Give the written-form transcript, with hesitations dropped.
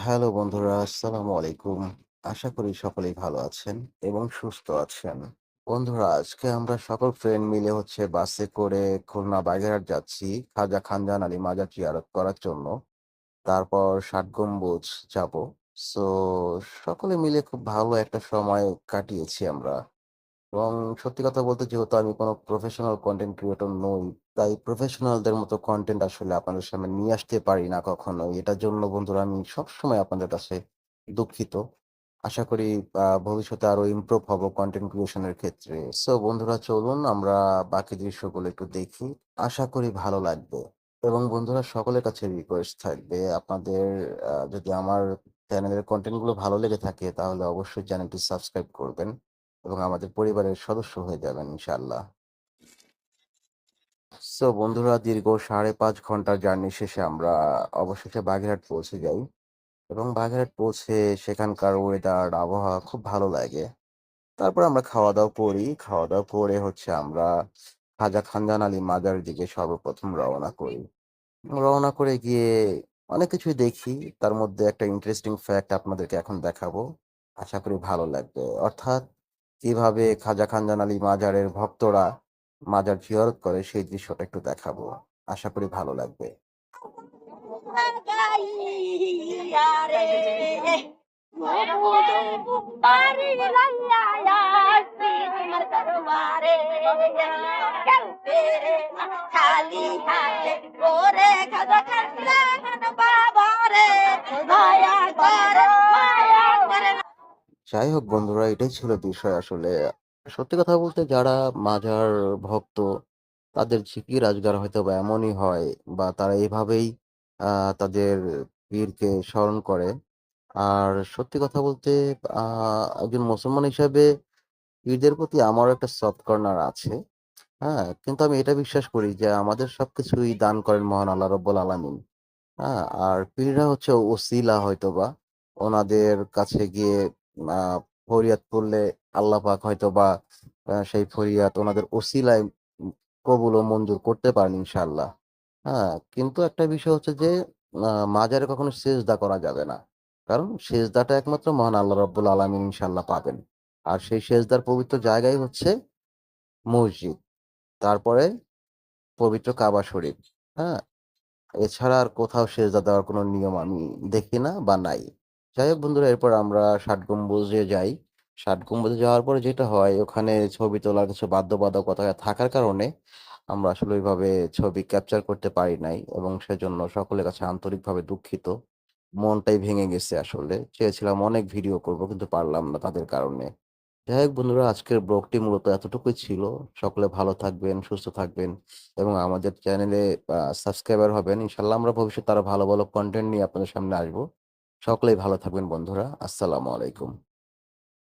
Hello বন্ধুরা, আসসালামু আলাইকুম। আশা করি সকলেই ভালো আছেন এবং সুস্থ আছেন। বন্ধুরা, আজকে আমরা সকল ফ্রেন্ড মিলে বাসে করে খুলনা বাগেরহাট যাচ্ছি খাজা খানজাহান আলী মাজার জিয়ারত করার জন্য। তারপর ষাট গম্বুজ যাবো। সো সকলে মিলে খুব ভালো একটা সময় কাটিয়েছি আমরা। এবং সত্যি কথা বলতে যেহেতু আমি কোনো প্রফেশনাল কনটেন্ট ক্রিয়েটর নই, তাই প্রফেশনালদের মতো কনটেন্ট আসলে আপনাদের সামনে নিয়ে আসতে পারি না কখনোই। এটার জন্য বন্ধুরা আমি সবসময় আপনাদের কাছে দুঃখিত। আশা করি ভবিষ্যতে আরো ইমপ্রুভ হব কনটেন্ট ক্রিয়েশন এর ক্ষেত্রে। সো বন্ধুরা চলুন আমরা বাকি দৃশ্যগুলো একটু দেখি। আশা করি ভালো লাগবে। এবং বন্ধুরা সকলের কাছে রিকোয়েস্ট থাকবে আপনাদের যদি আমার চ্যানেলের কনটেন্ট গুলো ভালো লেগে থাকে তাহলে অবশ্যই চ্যানেলটি সাবস্ক্রাইব করবেন। এবং আমাদের পরিবারের সদস্য হয়ে যাবেন ইনশাআল্লাহ। সো বন্ধুরা দীর্ঘ ৫.৫ ঘন্টার জার্নি শেষে আমরা অবশেষে বাগেরহাট পৌঁছে যাই এবং বাগেরহাট পৌঁছে সেখানকার ওয়েদার, আবহাওয়া খুব ভালো লাগে। তারপর আমরা খাওয়া-দাওয়া করি। খাওয়া-দাওয়া করে আমরা খাজা খানজাহান আলী মাজারের দিকে সর্বপ্রথম রওনা করি। রওনা করে গিয়ে অনেক কিছুই দেখি। তার মধ্যে একটা ইন্টারেস্টিং ফ্যাক্ট আপনাদেরকে এখন দেখাবো। আশা করি ভালো লাগবে। অর্থাৎ কিভাবে খাজা খানজাহান আলী মাজারের ভক্তরা মাজার জিয়ারত করে সেই দৃশ্যটা একটু দেখাবো। আশা করি ভালো লাগবে। খালি হাতে ওরে খাজা খান বাবারে মায়া করে মায়া করে। যাই হোক বন্ধুরা, এটাই ছিল বিষয় আসলে। সত্যি কথা বলতে যারা মাজার ভক্ত তাদের জিকির আজগার হয়তোবা এমনই হয় বা তারা এভাবেই তাদের পীরকে স্মরণ করে। আর সত্যি কথা বলতে একজন মুসলমান হিসাবে পীরদের প্রতি আমারও একটা সফট কর্নার আছে। হ্যাঁ? কিন্তু আমি এটা বিশ্বাস করি যে আমাদের সবকিছুই দান করেন মহান আল্লাহ রাব্বুল আলামিন। হ্যাঁ? আর পীররা হচ্ছে ওসিলা হয়তোবা। ওনাদের কাছে গিয়ে আ ফরিয়াদ করলে আল্লাহ পাক হয়তোবা সেই ফরিয়াদ ওনাদের ওসিলায় কবুল ও মঞ্জুর করতে পারেন ইনশাআল্লাহ। হ্যাঁ? কিন্তু একটা বিষয় হচ্ছে যে মাজারে কখনো সেজদা করা যাবে না। কারণ সেজদাটা একমাত্র মহান আল্লাহ রাব্বুল আলামিন ইনশাআল্লাহ পাবেন। আর সেই সেজদার পবিত্র জায়গাই হচ্ছে মসজিদ। তারপরে পবিত্র কাবা শরীফ। হ্যাঁ? এছাড়া আর কোথাও সেজদা দেওয়ার কোনো নিয়ম আমি দেখি না বা নাই। যাই হোক বন্ধুরা এরপর আমরা ষাট গম্বুজে যাই। ষাট গম্বুজে যাওয়ার পরে যেটা হয় ওখানে ছবি তোলার কিছু বাধ্যবাধকতা থাকার কারণে আমরা আসলে ওইভাবে ছবি ক্যাপচার করতে পারি নাই এবং সেজন্য সকলের কাছে আন্তরিকভাবে দুঃখিত। মনটাই ভেঙে গেছে আসলে। চেয়েছিলাম অনেক ভিডিও করব কিন্তু পারলাম না তাদের কারণে। যাই হোক বন্ধুরা আজকের ব্লগটি মূলত এতটুকুই ছিল। সকলে ভালো থাকবেন, সুস্থ থাকবেন এবং আমাদের চ্যানেলে সাবস্ক্রাইবার হবেন। ইনশাআল্লাহ আমরা ভবিষ্যতে আরো ভালো, ভালো কনটেন্ট নিয়ে আপনাদের সামনে আসবো। সকলেই ভালো থাকবেন বন্ধুরা। আসসালামু আলাইকুম।